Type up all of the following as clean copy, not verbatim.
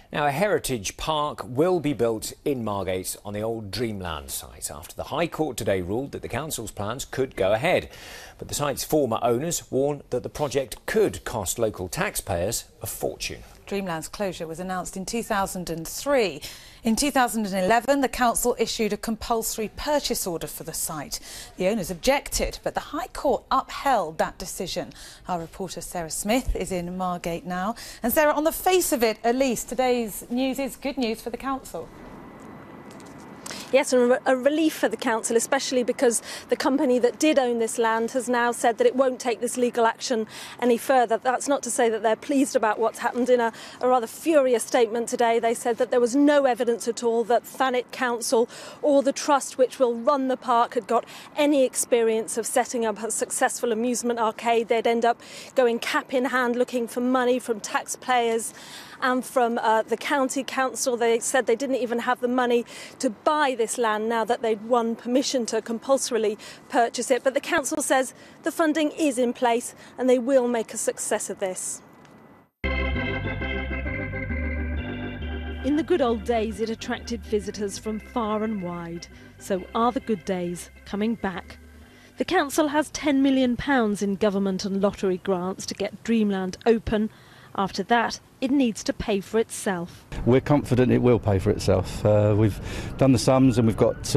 Now, a heritage park will be built in Margate on the old Dreamland site after the High Court today ruled that the council's plans could go ahead. But the site's former owners warn that the project could cost local taxpayers a fortune. Dreamland's closure was announced in 2003. In 2011, the council issued a compulsory purchase order for the site. The owners objected, but the High Court upheld that decision. Our reporter Sarah Smith is in Margate now. And Sarah, on the face of it, at least, today's news is good news for the council. Yes, and a relief for the council, especially because the company that did own this land has now said that it won't take this legal action any further. That's not to say that they're pleased about what's happened. In a rather furious statement today, they said that there was no evidence at all that Thanet Council or the trust which will run the park had got any experience of setting up a successful amusement arcade. They'd end up going cap in hand looking for money from taxpayers and from the county council. They said they didn't even have the money to buy this land now that they'd won permission to compulsorily purchase it. But the council says the funding is in place and they will make a success of this. In the good old days, it attracted visitors from far and wide. So are the good days coming back? The council has £10 million in government and lottery grants to get Dreamland open. After that, it needs to pay for itself. We're confident it will pay for itself. We've done the sums and we've got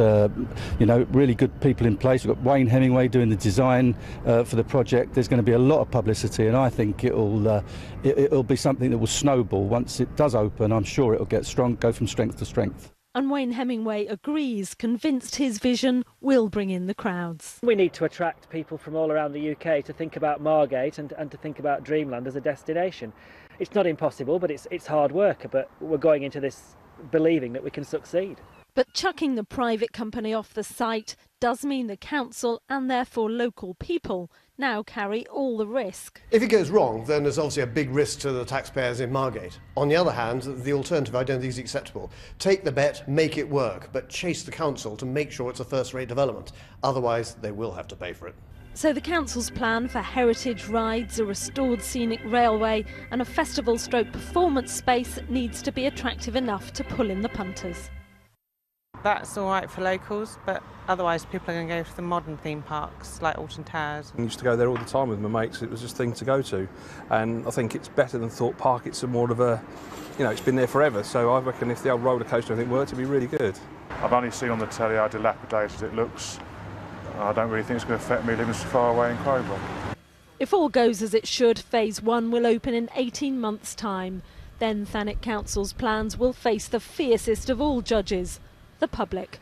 really good people in place. We've got Wayne Hemingway doing the design for the project. There's going to be a lot of publicity, and I think it'll be something that will snowball. Once it does open, I'm sure it'll go from strength to strength. And Wayne Hemingway agrees, convinced his vision will bring in the crowds. We need to attract people from all around the UK to think about Margate and to think about Dreamland as a destination. It's not impossible, but it's hard work, but we're going into this believing that we can succeed. But chucking the private company off the site does mean the council and therefore local people now carry all the risk. If it goes wrong, then there's obviously a big risk to the taxpayers in Margate. On the other hand, the alternative I don't think is acceptable. Take the bet, make it work, but chase the council to make sure it's a first-rate development. Otherwise, they will have to pay for it. So the council's plan for heritage rides, a restored scenic railway and a festival-stroke-performance space needs to be attractive enough to pull in the punters. That's all right for locals, but otherwise people are going to go to the modern theme parks like Alton Towers. I used to go there all the time with my mates. It was just a thing to go to, and I think it's better than Thorpe Park. It's more of a, it's been there forever, so I reckon if the old roller coaster worked, it'd be really good. I've only seen on the telly how dilapidated it looks. I don't really think it's going to affect me living so far away in Crowborough. If all goes as it should, Phase 1 will open in 18 months' time. Then Thanet Council's plans will face the fiercest of all judges, the public.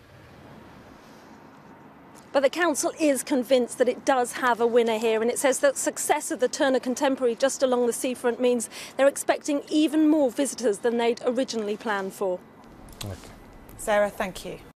But the council is convinced that it does have a winner here, and it says that success of the Turner Contemporary just along the seafront means they're expecting even more visitors than they'd originally planned for. Sarah, thank you.